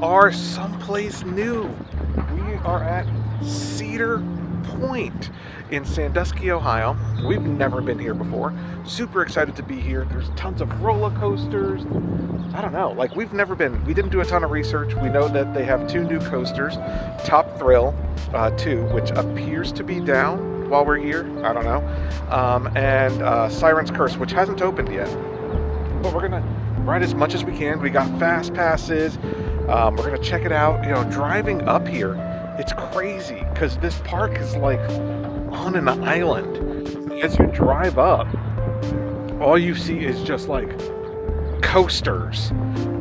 are someplace new. We are at Cedar Point in Sandusky, Ohio. We've never been here before. Super excited to be here. There's tons of roller coasters. I don't know, like we didn't do a ton of research. We know that they have 2 new coasters, Top Thrill 2, which appears to be down while we're here. I don't know. And Siren's Curse, which hasn't opened yet. But we're gonna ride as much as we can. We got fast passes. We're gonna check it out. You know, driving up here, it's crazy because this park is like on an island. As you drive up, all you see is just like coasters,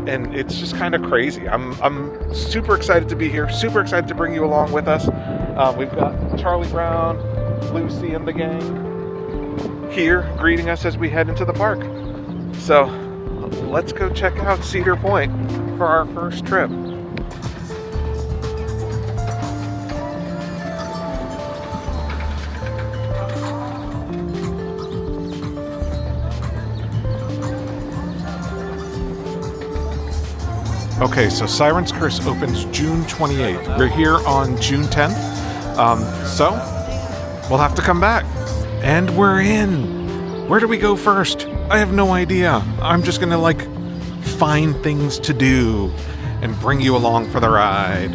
and it's just kind of crazy. I'm super excited to be here. Super excited to bring you along with us. We've got Charlie Brown, Lucy, and the gang here greeting us as we head into the park. So let's go check out Cedar Point for our first trip. Okay, so Siren's Curse opens June 28th. We're here on June 10th. So we'll have to come back. And we're in. Where do we go first? I have no idea. I'm just gonna like find things to do and bring you along for the ride.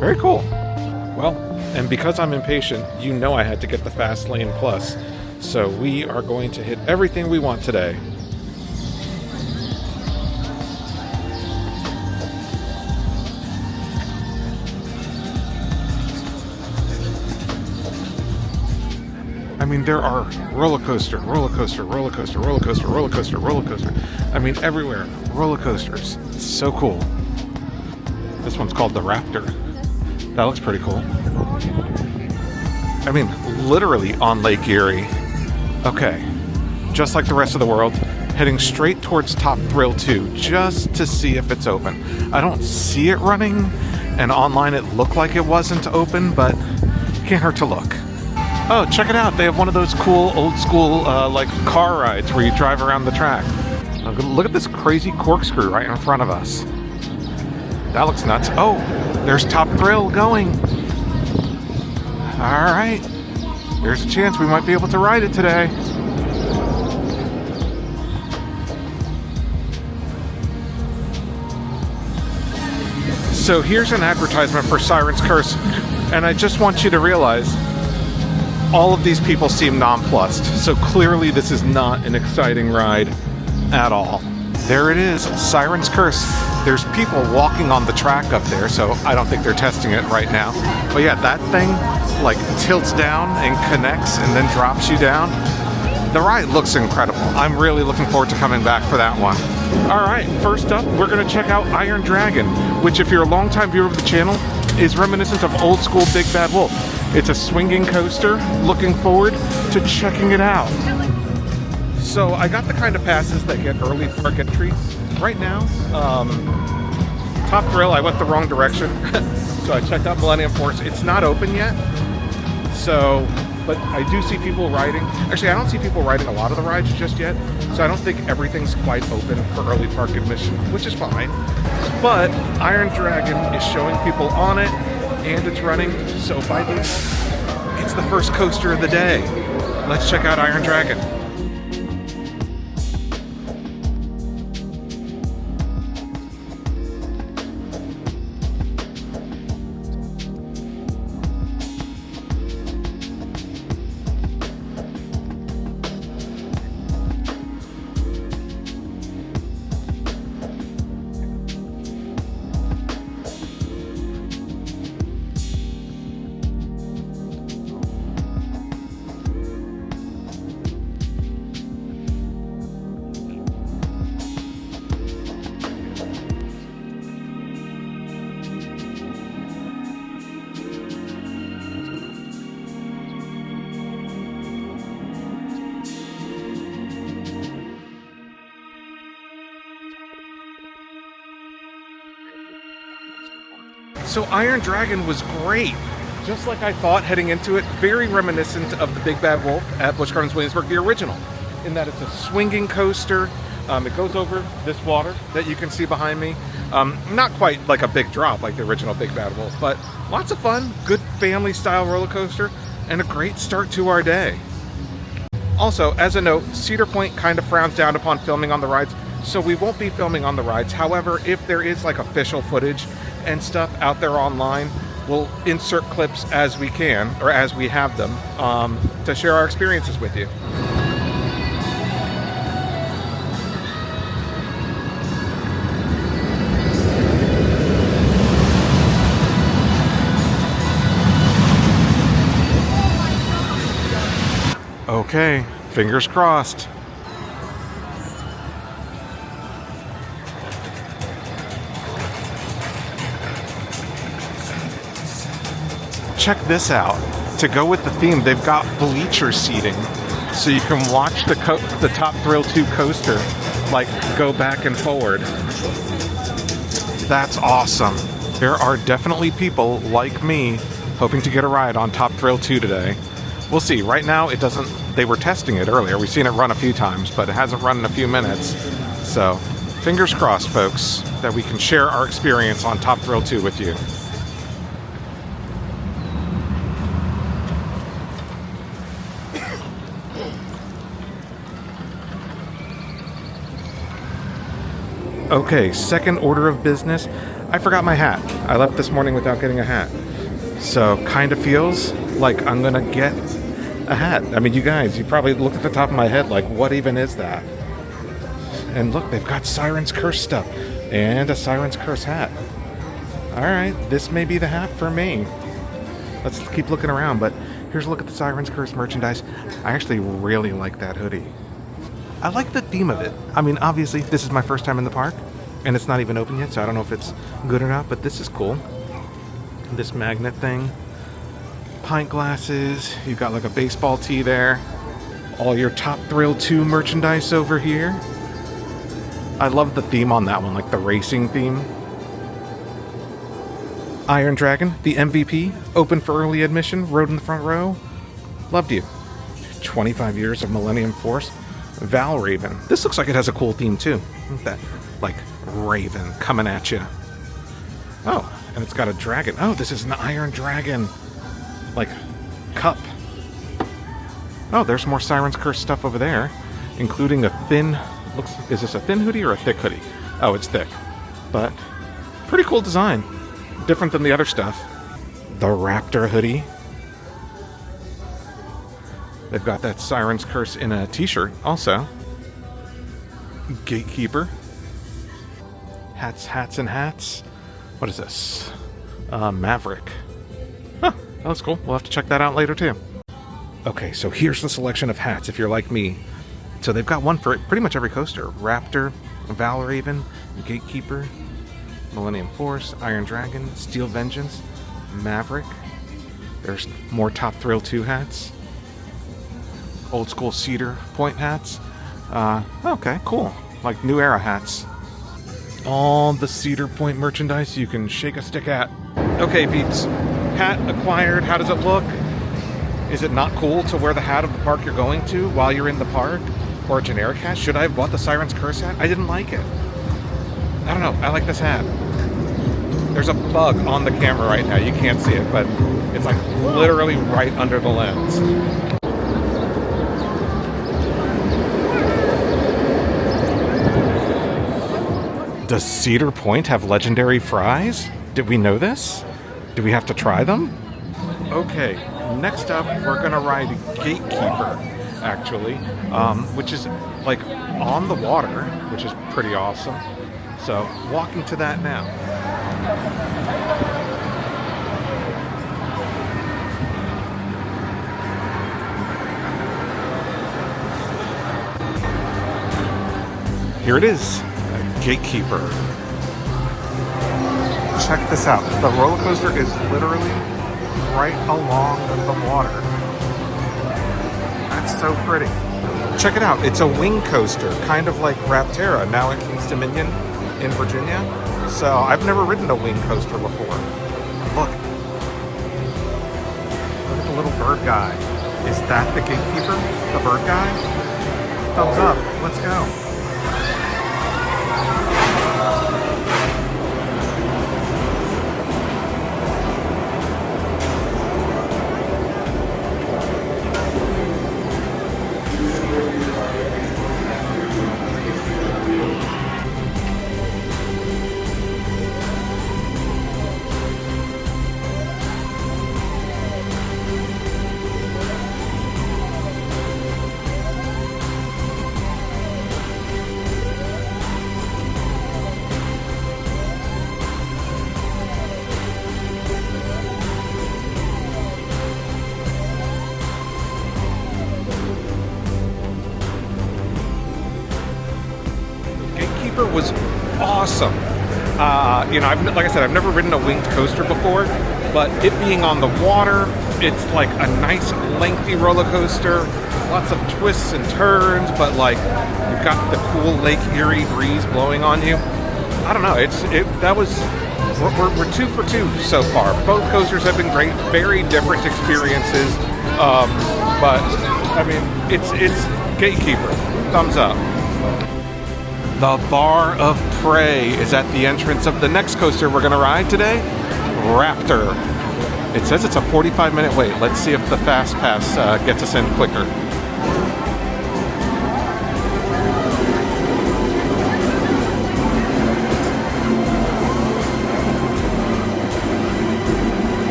Very cool. Well, and because I'm impatient, you know I had to get the Fast Lane Plus. So we are going to hit everything we want today. I mean, there are roller coaster. I mean, everywhere, roller coasters. It's so cool. This one's called the Raptor. That looks pretty cool. I mean, literally on Lake Erie. Okay, just like the rest of the world, heading straight towards Top Thrill 2 just to see if it's open. I don't see it running, and online it looked like it wasn't open, but can't hurt to look. Oh, check it out. They have one of those cool, old school, like car rides where you drive around the track. Look at this crazy corkscrew right in front of us. That looks nuts. Oh, there's Top Thrill going. All right. There's a chance we might be able to ride it today. So here's an advertisement for Siren's Curse, and I just want you to realize all of these people seem nonplussed, so clearly this is not an exciting ride at all. There it is, Siren's Curse. There's people walking on the track up there, so I don't think they're testing it right now. But yeah, that thing like tilts down and connects and then drops you down. The ride looks incredible. I'm really looking forward to coming back for that one. All right, first up, we're gonna check out Iron Dragon, which if you're a longtime viewer of the channel, is reminiscent of old school Big Bad Wolf. It's a swinging coaster. Looking forward to checking it out. So I got the kind of passes that get early park entry. Right now, Top Thrill, I went the wrong direction. So I checked out Millenium Force. It's not open yet. So, but I do see people riding. Actually, I don't see people riding a lot of the rides just yet. So I don't think everything's quite open for early park admission, which is fine. But Iron Dragon is showing people on it, and it's running, so by default, it's the first coaster of the day. Let's check out Iron Dragon. So Iron Dragon was great. Just like I thought heading into it, very reminiscent of the Big Bad Wolf at Busch Gardens Williamsburg, the original, in that it's a swinging coaster. It goes over this water that you can see behind me. Not quite like a big drop like the original Big Bad Wolf, but lots of fun, good family style roller coaster, and a great start to our day. Also, as a note, Cedar Point kind of frowns down upon filming on the rides, so we won't be filming on the rides. However, if there is like official footage and stuff out there online, we'll insert clips as we can, or as we have them, to share our experiences with you. Okay, fingers crossed. Check this out. To go with the theme, they've got bleacher seating, so you can watch the Top Thrill 2 coaster like go back and forward. That's awesome. There are definitely people like me hoping to get a ride on Top Thrill 2 today. We'll see. Right now, it doesn't. They were testing it earlier. We've seen it run a few times, but it hasn't run in a few minutes. So, fingers crossed, folks, that we can share our experience on Top Thrill 2 with you. Okay, second order of business. I forgot my hat. I left this morning without getting a hat. So, kind of feels like I'm gonna get a hat. I mean, you guys, you probably look at the top of my head like, what even is that? And look, they've got Siren's Curse stuff and a Siren's Curse hat. All right, this may be the hat for me. Let's keep looking around, but here's a look at the Siren's Curse merchandise. I actually really like that hoodie. I like the theme of it. I mean, obviously, this is my first time in the park, and it's not even open yet, so I don't know if it's good or not, but this is cool. This magnet thing. Pint glasses. You've got like a baseball tee there. All your Top Thrill 2 merchandise over here. I love the theme on that one, like the racing theme. Iron Dragon, the MVP, open for early admission, rode in the front row. Loved you. 25 years of Millennium Force. Valravn. This looks like it has a cool theme too. Look at that, like raven coming at you. Oh, and it's got a dragon. Oh, this is an Iron Dragon, like cup. Oh, there's more Siren's Curse stuff over there, including a thin. Is this a thin hoodie or a thick hoodie? Oh, it's thick, but pretty cool design. Different than the other stuff. The Raptor hoodie. They've got that Siren's Curse in a t-shirt also. Gatekeeper. Hats, hats, and hats. What is this? Maverick. Huh, that looks cool. We'll have to check that out later too. Okay, so here's the selection of hats if you're like me. So they've got one for pretty much every coaster. Raptor, Valravn, Gatekeeper, Millennium Force, Iron Dragon, Steel Vengeance, Maverick. There's more Top Thrill 2 hats. Old school Cedar Point hats. Okay, cool. Like new era hats. All the Cedar Point merchandise you can shake a stick at. Okay, peeps. Hat acquired. How does it look? Is it not cool to wear the hat of the park you're going to while you're in the park? Or a generic hat? Should I have bought the Siren's Curse hat? I didn't like it. I don't know. I like this hat. There's a bug on the camera right now. You can't see it, but it's like literally right under the lens. Does Cedar Point have legendary fries? Did we know this? Do we have to try them? Okay, next up we're gonna ride Gatekeeper, actually, which is like on the water, which is pretty awesome. So, walking to that now. Here it is. Gatekeeper. Check this out. The roller coaster is literally right along the water. That's so pretty. Check it out. It's a wing coaster, kind of like Raptor, now at King's Dominion in Virginia. So I've never ridden a wing coaster before. Look. Look at the little bird guy. Is that the Gatekeeper? The bird guy? Thumbs up. Let's go. was awesome. You know, like I said, I've never ridden a winged coaster before, but it being on the water, it's like a nice lengthy roller coaster, lots of twists and turns, but like you've got the cool Lake Erie breeze blowing on you. I don't know. We're 2 for 2 so far. Both coasters have been great, very different experiences. But I mean, it's Gatekeeper. Thumbs up. The Bar of Prey is at the entrance of the next coaster we're going to ride today, Raptor. It says it's a 45-minute wait. Let's see if the Fast Pass gets us in quicker.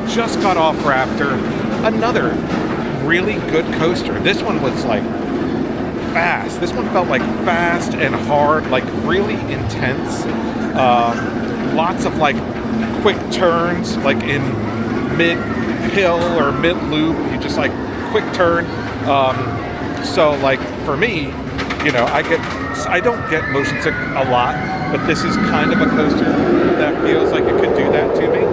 Just got off Raptor. Another really good coaster. This one was like fast. This one felt like fast and hard, like really intense. Lots of like quick turns, like in mid-hill or mid-loop. You just like quick turn. So like for me, you know, I don't get motion sick a lot, but this is kind of a coaster that feels like it could do that to me.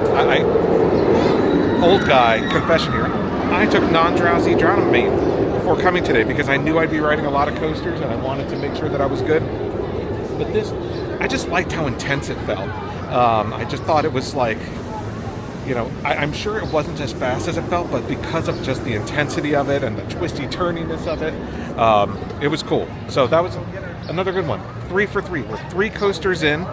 Old guy confession here. I took non-drowsy Dramamine before coming today because I knew I'd be riding a lot of coasters and I wanted to make sure that I was good. But this, I just liked how intense it felt. I just thought it was like, you know, I'm sure it wasn't as fast as it felt, but because of just the intensity of it and the twisty turniness of it, it was cool. So that was another good one. 3 for 3. We're 3 coasters in.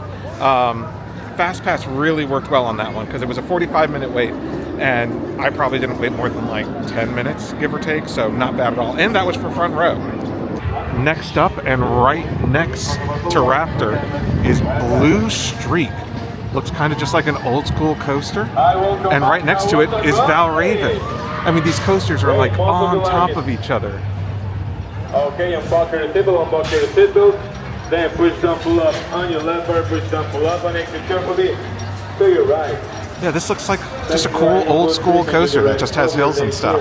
Fast Pass really worked well on that one because it was a 45-minute wait. And I probably didn't wait more than like 10 minutes, give or take, so not bad at all. And that was for front row. Next up and right next to Raptor is Blue Streak. Looks kind of just like an old school coaster. And right next to it is Valravn. I mean, these coasters are like on top of each other. Okay, unbuckle your seatbelt. Then push down, pull up on your left bar, push down, pull up on it carefully to your right. Yeah, this looks like just a cool old school coaster that just has hills and stuff.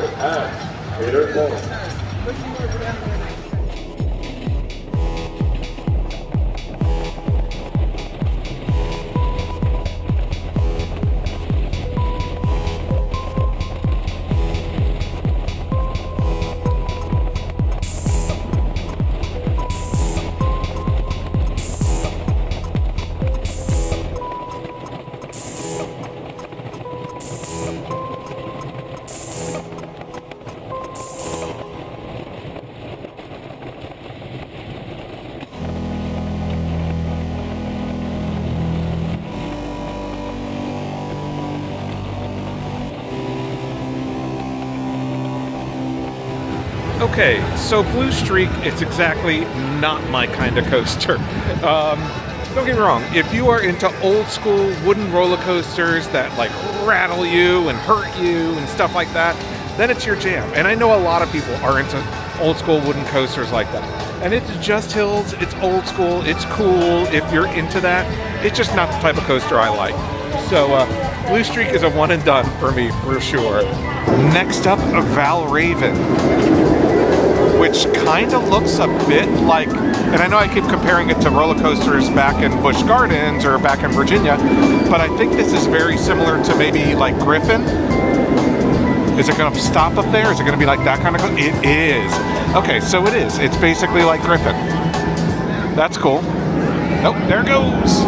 Okay, so Blue Streak, it's exactly not my kind of coaster. Don't get me wrong, if you are into old school wooden roller coasters that like rattle you and hurt you and stuff like that, then it's your jam. And I know a lot of people are into old school wooden coasters like that. And it's just hills, it's old school, it's cool if you're into that. It's just not the type of coaster I like. So Blue Streak is a one and done for me, for sure. Next up, Valravn, which kind of looks a bit like, and I know I keep comparing it to roller coasters back in Busch Gardens or back in Virginia, but I think this is very similar to maybe like Griffin. Is it going to stop up there? Is it going to be like that kind of coaster? It is. Okay, so it is. It's basically like Griffin. That's cool. Nope, there it goes.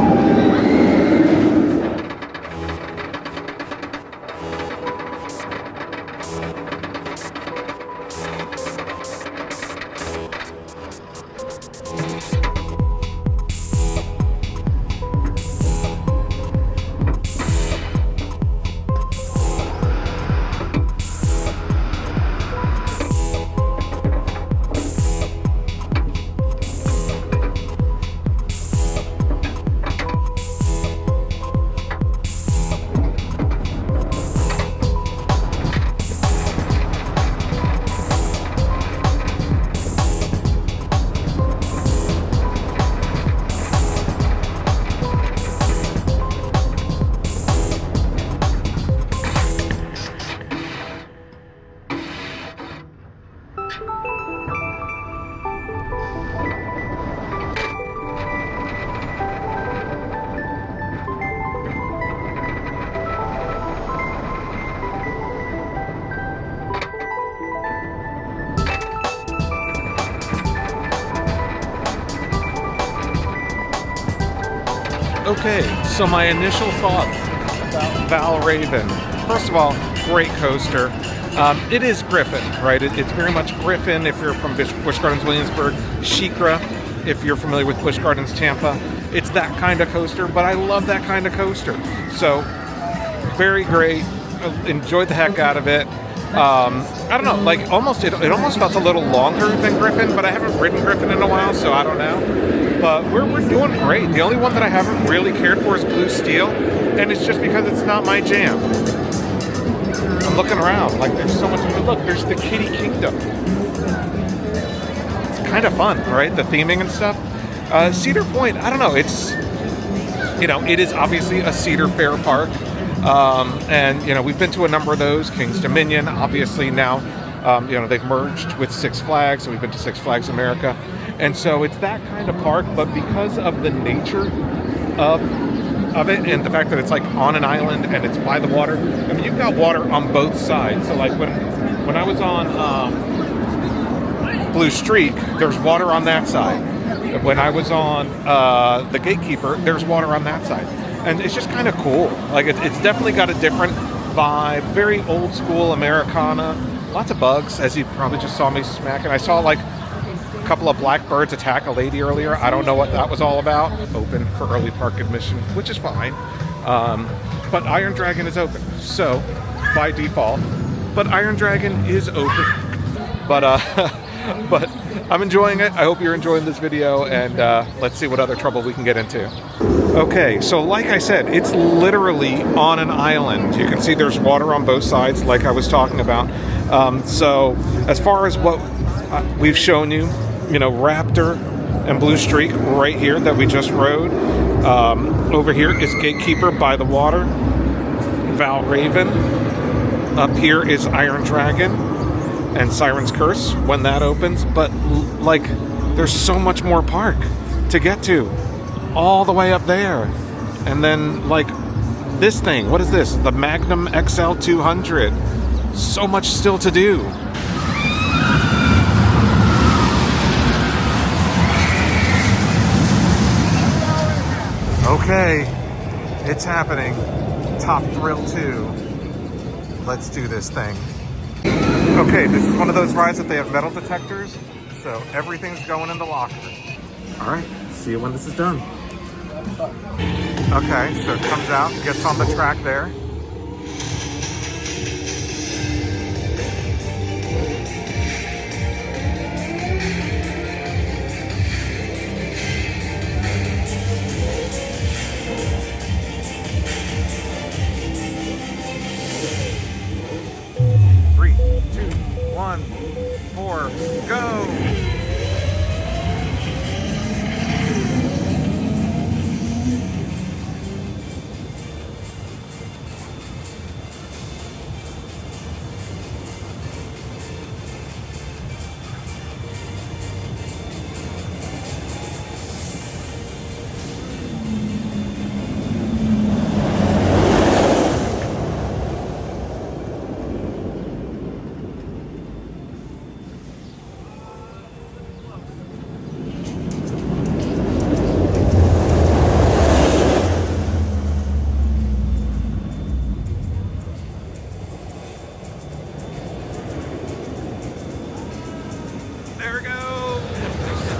Okay, so my initial thoughts about Valravn. First of all, great coaster. It is Griffin, right? It's very much Griffin if you're from Busch Gardens Williamsburg, Shikra if you're familiar with Busch Gardens Tampa. It's that kind of coaster, but I love that kind of coaster. So, very great. Enjoyed the heck out of it. I don't know, like it almost felt a little longer than Griffin, but I haven't ridden Griffin in a while, so I don't know. But we're doing great. The only one that I haven't really cared for is Blue Steel, and it's just because it's not my jam. I'm looking around, like there's so much. Look, there's the Kitty Kingdom. It's kind of fun, right? The theming and stuff. Cedar Point, I don't know. It's, it is obviously a Cedar Fair park. And we've been to a number of those. King's Dominion, obviously now, they've merged with Six Flags, so we've been to Six Flags America, and so it's that kind of park. But because of the nature of it and the fact that it's like on an island and it's by the water, I mean, you've got water on both sides. So like when I was on Blue Streak, there's water on that side. When I was on the Gatekeeper, there's water on that side. And it's just kind of cool. Like it's definitely got a different vibe. Very old school Americana. Lots of bugs, as you probably just saw me smacking. I saw like a couple of blackbirds attack a lady earlier. I don't know what that was all about. Open for early park admission, which is fine. But Iron Dragon is open, so by default. But Iron Dragon is open. But I'm enjoying it. I hope you're enjoying this video, and let's see what other trouble we can get into. Okay, so like I said, it's literally on an island. You can see there's water on both sides, like I was talking about. So as far as what we've shown you, Raptor and Blue Streak right here that we just rode. Over here is Gatekeeper by the water. Valravn. Up here is Iron Dragon and Siren's Curse when that opens. But like, there's so much more park to get to. All the way up there. And then like this thing, what is this? The Magnum XL-200. So much still to do. Okay, it's happening. Top Thrill 2. Let's do this thing. Okay, this is one of those rides that they have metal detectors, so everything's going in the locker. All right, see you when this is done. Okay, so it comes out, gets on the track there. Three, two, one, 4, go!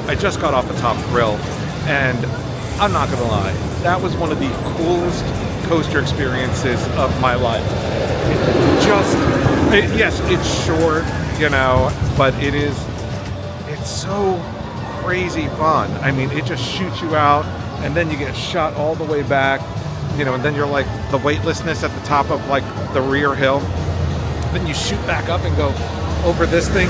I just got off the Top Thrill, and I'm not gonna lie, that was one of the coolest coaster experiences of my life. Yes, it's short, but it's so crazy fun. I mean, it just shoots you out, and then you get shot all the way back, and then you're like the weightlessness at the top of like the rear hill. Then you shoot back up and go over this thing.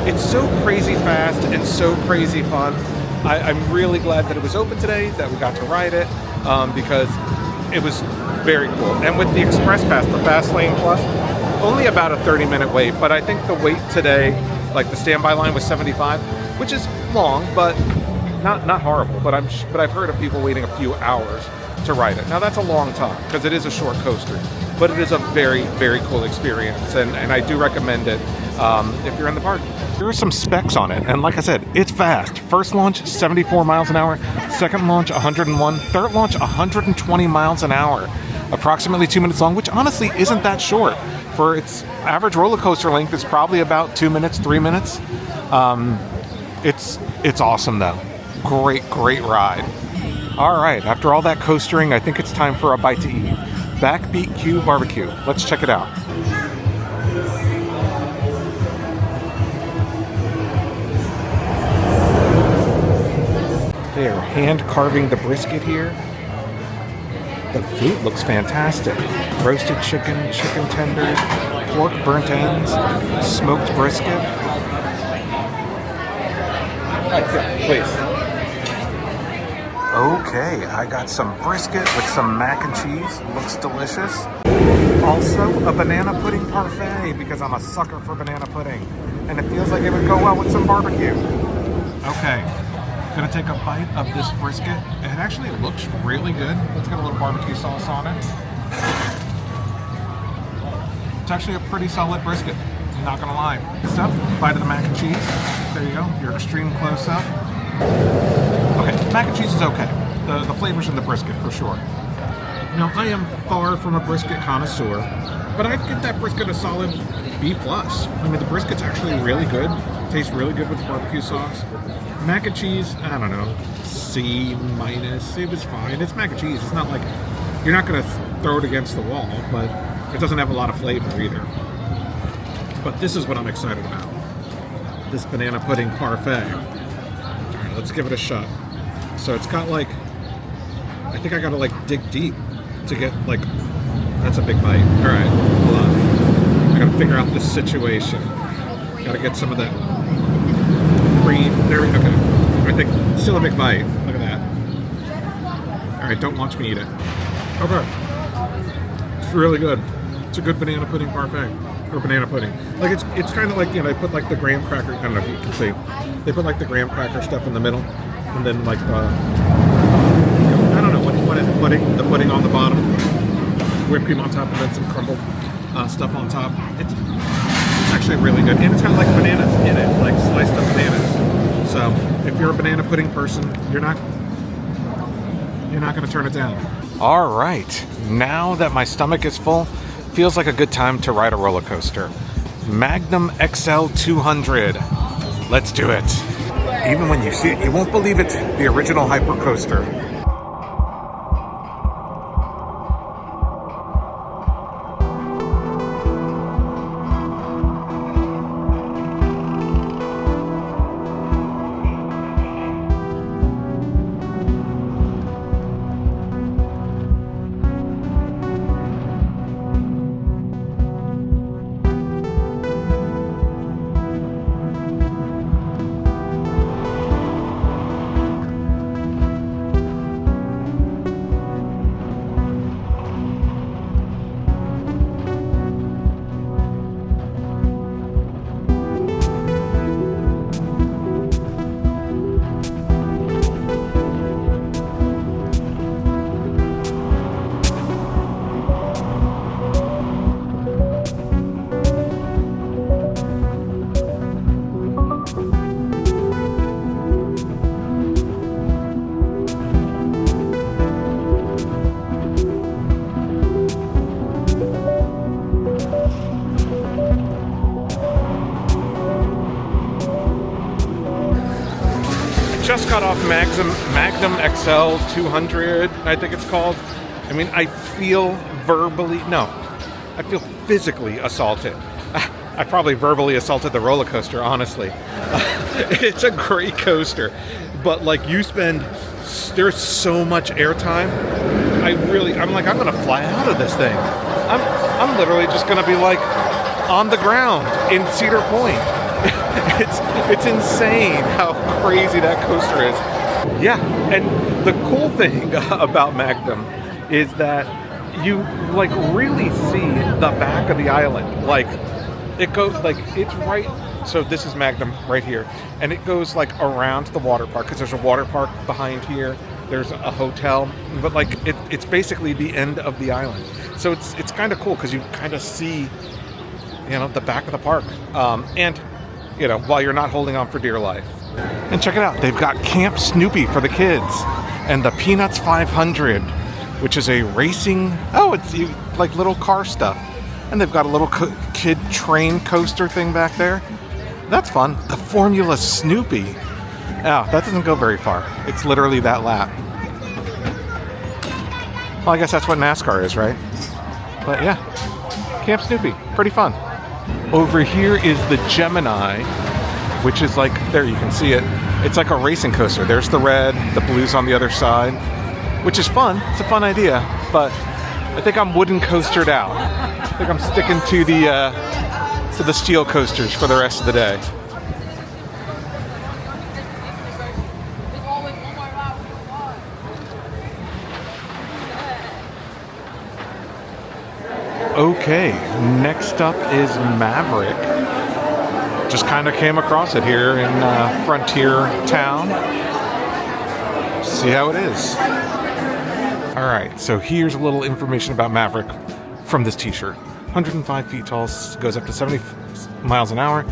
It's so crazy fast and so crazy fun. I'm really glad that it was open today, that we got to ride it, because it was very cool. And with the Express Pass, the Fast Lane Plus, only about a 30-minute wait, but I think the wait today, like the standby line was 75, which is long, but not horrible. But I've heard of people waiting a few hours to ride it. Now that's a long time because it is a short coaster, but it is a very, very cool experience, and I do recommend it. if you're in the park. There are some specs on it, and like I said, it's fast. First launch, 74 miles an hour. Second launch, 101. Third launch, 120 miles an hour. Approximately 2 minutes long, which honestly isn't that short. For its average roller coaster length, it's probably about 2 minutes, 3 minutes. It's awesome though. Great ride. All right, after all that coastering, I think it's time for a bite to eat. Backbeat BBQ. Let's check it out. They're hand carving the brisket here. The food looks fantastic. Roasted chicken, chicken tenders, pork burnt ends, smoked brisket. Please. Okay, I got some brisket with some mac and cheese. Looks delicious. Also, a banana pudding parfait because I'm a sucker for banana pudding. And it feels like it would go well with some barbecue. Okay, gonna take a bite of this brisket. It actually looks really good. Let's get a little barbecue sauce on it. It's actually a pretty solid brisket, not gonna lie. Next up, bite of the mac and cheese. There you go, your extreme close-up. Okay, mac and cheese is okay. The flavors in the brisket for sure. Now, I am far from a brisket connoisseur, but I'd give that brisket a solid B+. I mean, the brisket's actually really good. Tastes really good with the barbecue sauce. Mac and cheese, I don't know, C-. It was fine. It's mac and cheese. It's not like, you're not gonna throw it against the wall, but it doesn't have a lot of flavor either. But this is what I'm excited about. This banana pudding parfait. All right, let's give it a shot. So it's got like, I think I gotta like dig deep to get like, that's a big bite. All right, hold on. I gotta figure out this situation. Gotta get some of that cream. There we go. Okay. I think still a big bite. Look at that. All right, don't watch me eat it. Okay. It's really good. It's a good banana pudding parfait. Or banana pudding. Like it's kind of like, you know, they put like the graham cracker, I don't know if you can see. They put like the graham cracker stuff in the middle. And then like the, I don't know, what is it, pudding? The pudding on the bottom. Whipped cream on top and then some crumbled stuff on top. It's actually really good. And it's got like bananas in it, like sliced up bananas. So if you're a banana pudding person, you're not gonna turn it down. All right, now that my stomach is full, feels like a good time to ride a roller coaster. Magnum XL-200. Let's do it. Even when you see it, you won't believe it's the original hyper coaster. Just got off Magnum XL-200, I think it's called. I mean, I feel physically assaulted. I probably verbally assaulted the roller coaster, honestly. It's a great coaster, but like there's so much airtime. I'm like, I'm gonna fly out of this thing. I'm literally just gonna be like on the ground in Cedar Point. It's insane how crazy that coaster is. Yeah, and the cool thing about Magnum is that you like really see the back of the island. Like it goes like it's right. So this is Magnum right here, and it goes like around the water park because there's a water park behind here. There's a hotel, but like it's basically the end of the island. So it's kind of cool because you kind of see, the back of the park. And, while you're not holding on for dear life. And check it out. They've got Camp Snoopy for the kids. And the Peanuts 500, which is a racing... Oh, it's like little car stuff. And they've got a little kid train coaster thing back there. That's fun. The Formula Snoopy. Oh, that doesn't go very far. It's literally that lap. Well, I guess that's what NASCAR is, right? But yeah, Camp Snoopy. Pretty fun. Over here is the Gemini, which is like... There, you can see it. It's like a racing coaster. There's the red, the blue's on the other side, which is fun. It's a fun idea, but I think I'm wooden coastered out. I think I'm sticking to the steel coasters for the rest of the day. Okay, next up is Maverick. Just kind of came across it here in Frontier Town. See how it is. All right, so here's a little information about Maverick from this t-shirt. 105 feet tall, goes up to 70 miles an hour,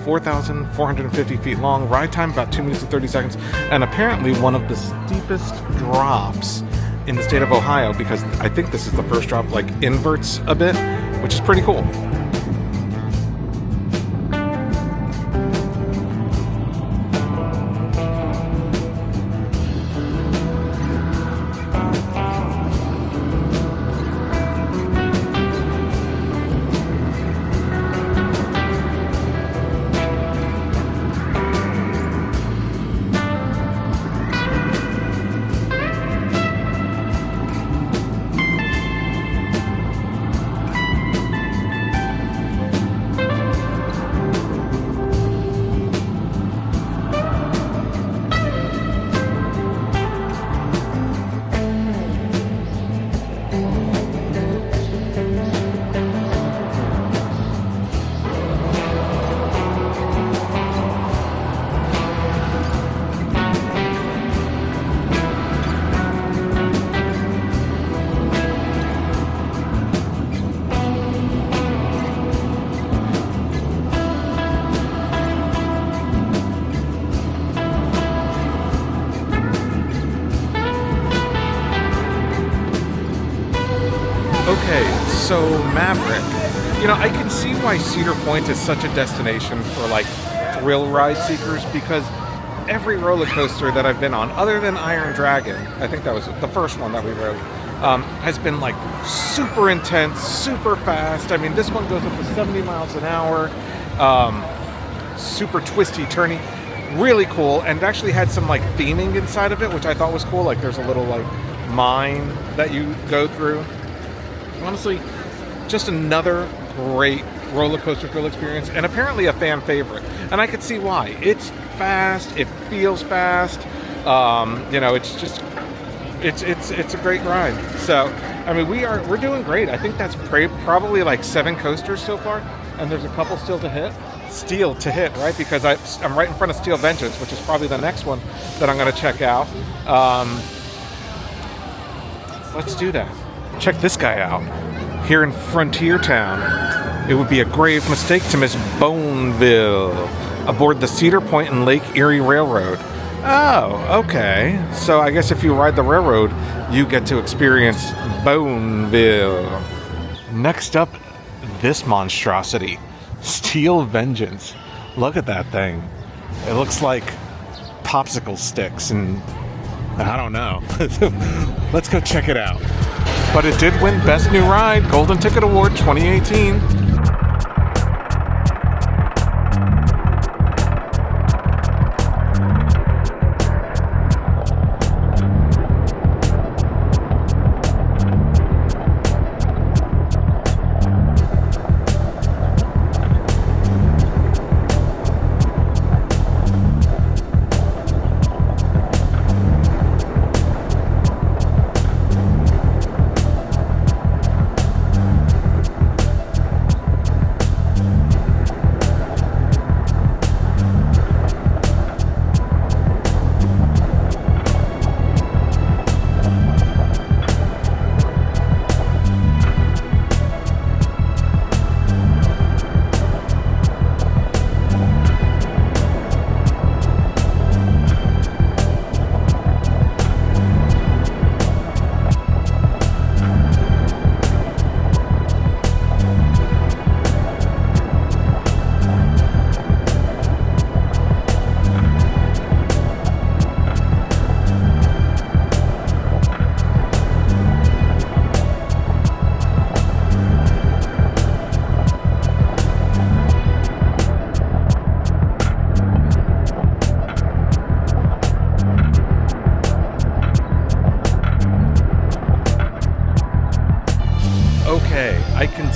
4,450 feet long, ride time about 2 minutes and 30 seconds, and apparently one of the steepest drops in the state of Ohio, because I think this is the first drop like inverts a bit, which is pretty cool. Okay, so Maverick. I can see why Cedar Point is such a destination for like thrill ride seekers, because every roller coaster that I've been on, other than Iron Dragon, I think that was the first one that we rode, has been like super intense, super fast. I mean, this one goes up to 70 miles an hour, super twisty, turny, really cool, and it actually had some like theming inside of it, which I thought was cool. Like there's a little like mine that you go through. Honestly, just another great roller coaster thrill experience, and apparently a fan favorite. And I could see why. It's fast. It feels fast. It's just it's a great ride. So I mean, we're doing great. I think that's probably like 7 coasters so far, and there's a couple still to hit. Right? Because I'm right in front of Steel Vengeance, which is probably the next one that I'm going to check out. Let's do that. Check this guy out. Here in Frontier Town, it would be a grave mistake to miss Boneville aboard the Cedar Point and Lake Erie Railroad. Oh, okay. So I guess if you ride the railroad, you get to experience Boneville. Next up, this monstrosity, Steel Vengeance. Look at that thing. It looks like popsicle sticks, and I don't know. Let's go check it out. But it did win Best New Ride, Golden Ticket Award 2018.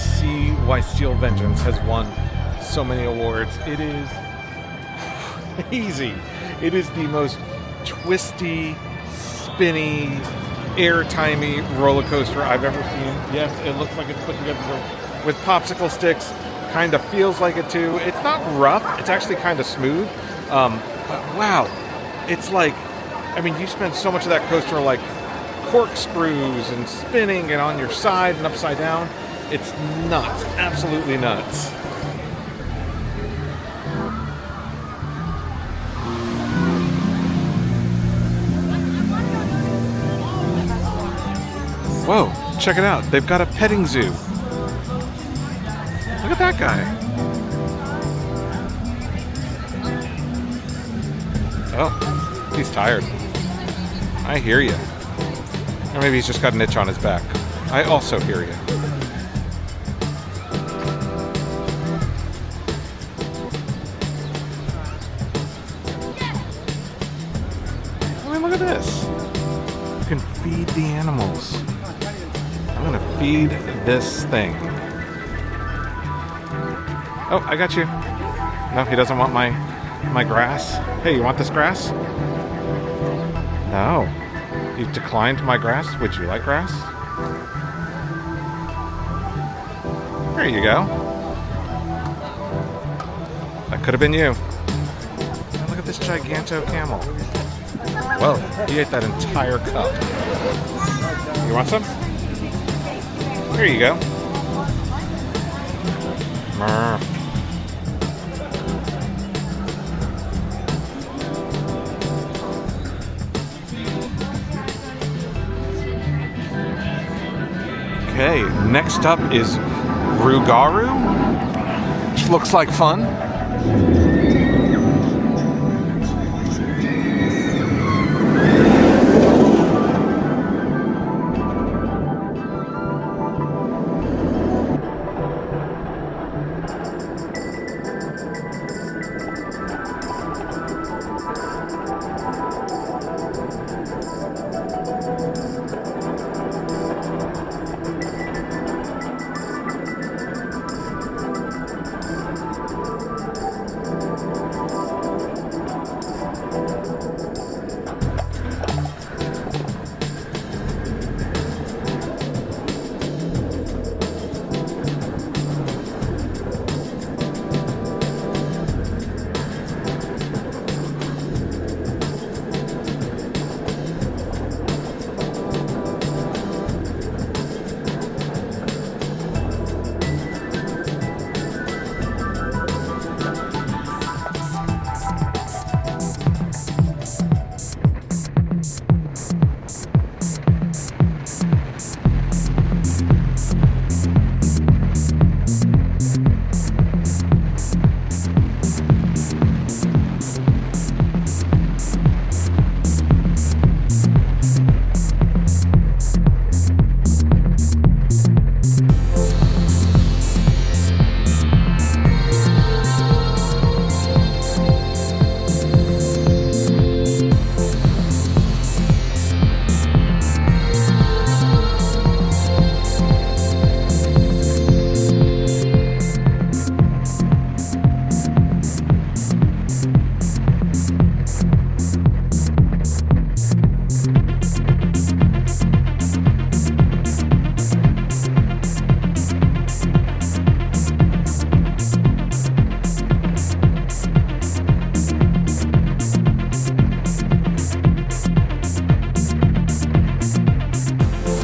see why Steel Vengeance has won so many awards. It is crazy. It is the most twisty, spinny, airtimey roller coaster I've ever seen. Yes, it looks like it's put together with popsicle sticks. Kind of feels like it too. It's not rough. It's actually kind of smooth. But wow, it's like, I mean, you spend so much of that coaster like corkscrews and spinning and on your side and upside down. It's nuts. Absolutely nuts. Whoa, check it out. They've got a petting zoo. Look at that guy. Oh, he's tired. I hear you. Or maybe he's just got an itch on his back. I also hear you. I mean, look at this. You can feed the animals. I'm gonna feed this thing. Oh, I got you. No, he doesn't want my grass. Hey, you want this grass? No. You declined my grass? Would you like grass? There you go. That could have been you. Oh, look at this giganto camel. Whoa, he ate that entire cup. You want some? Here you go. Murr. Okay, next up is Rougarou, which looks like fun.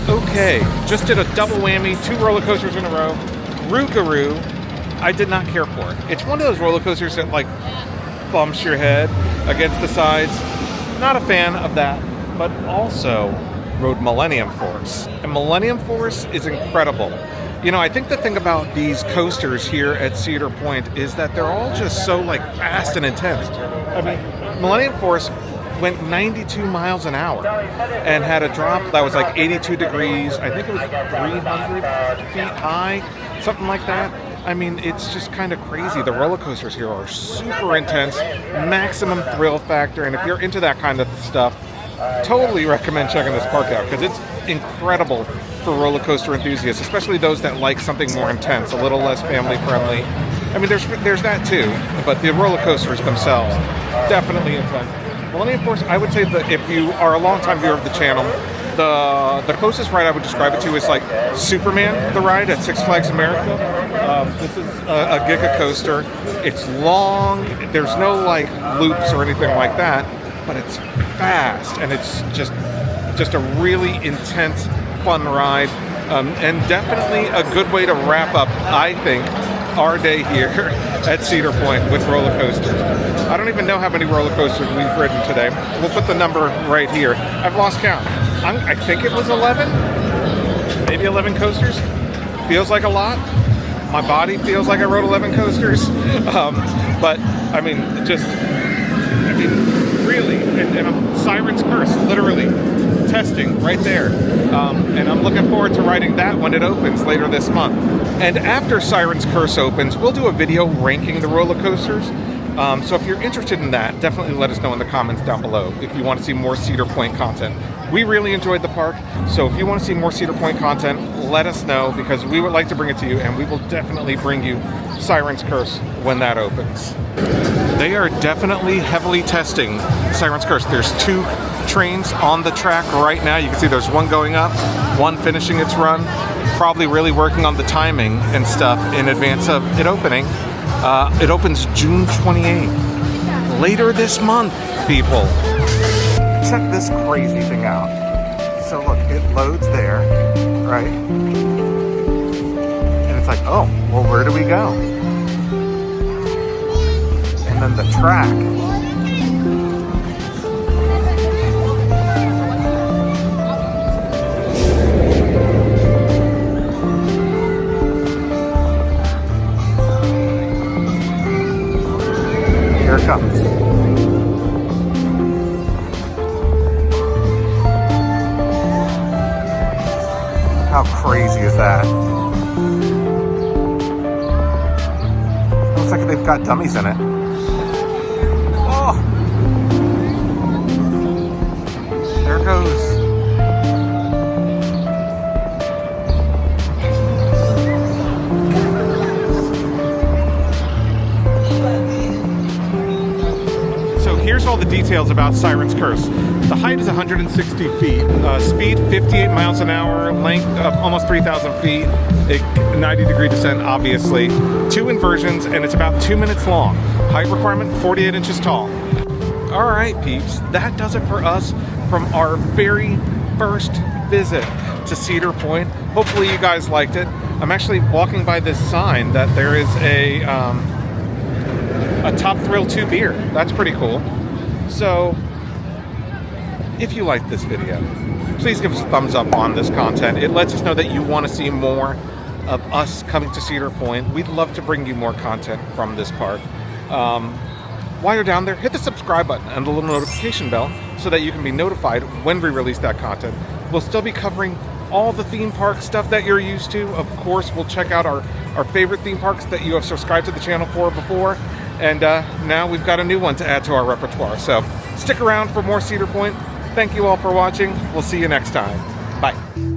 Okay, just did a double whammy, 2 roller coasters in a row. Rougarou, I did not care for. It's one of those roller coasters that like bumps your head against the sides. Not a fan of that, but also rode Millennium Force. And Millennium Force is incredible. You know, I think the thing about these coasters here at Cedar Point is that they're all just so like fast and intense. I mean, Millennium Force went 92 miles an hour and had a drop that was like 82 degrees. I think it was 300 feet high, something like that. I mean, it's just kind of crazy. The roller coasters here are super intense, maximum thrill factor, and if you're into that kind of stuff, totally recommend checking this park out because it's incredible for roller coaster enthusiasts, especially those that like something more intense, a little less family friendly. I mean, there's that too, but the roller coasters themselves, definitely intense. Millennium Force, I would say that if you are a long-time viewer of the channel, the closest ride I would describe it to is like Superman, the ride at Six Flags America. This is a Giga coaster. It's long. There's no like loops or anything like that, but it's fast and it's just a really intense, fun ride, and definitely a good way to wrap up, I think, our day here at Cedar Point with roller coasters. I don't even know how many roller coasters we've ridden today. We'll put the number right here. I've lost count. I think it was 11, maybe 11 coasters. Feels like a lot. My body feels like I rode 11 coasters. But I mean, really, and Siren's Curse, literally testing right there. And I'm looking forward to riding that when it opens later this month. And after Siren's Curse opens, we'll do a video ranking the roller coasters. So if you're interested in that, definitely let us know in the comments down below if you want to see more Cedar Point content. We really enjoyed the park, so if you want to see more Cedar Point content, let us know because we would like to bring it to you, and we will definitely bring you Siren's Curse when that opens. They are definitely heavily testing Siren's Curse. There's 2 trains on the track right now. You can see there's one going up, one finishing its run, probably really working on the timing and stuff in advance of it opening. It opens June 28th, later this month, people. Check this crazy thing out. So look, it loads there, right? And it's like, oh, well, where do we go? And then the track. Here it comes. How crazy is that? Looks like they've got dummies in it. Oh! There it goes. Here's all the details about Siren's Curse. The height is 160 feet, speed 58 miles an hour, length of almost 3,000 feet, a 90-degree descent, obviously. 2 inversions, and it's about 2 minutes long. Height requirement, 48 inches tall. All right, peeps, that does it for us from our very first visit to Cedar Point. Hopefully you guys liked it. I'm actually walking by this sign that there is a Top Thrill 2 beer. That's pretty cool. So, if you liked this video, please give us a thumbs up on this content. It lets us know that you want to see more of us coming to Cedar Point. We'd love to bring you more content from this park. While you're down there, hit the subscribe button and the little notification bell so that you can be notified when we release that content. We'll still be covering all the theme park stuff that you're used to. Of course, we'll check out our favorite theme parks that you have subscribed to the channel for before. And now we've got a new one to add to our repertoire. So stick around for more Cedar Point. Thank you all for watching. We'll see you next time. Bye.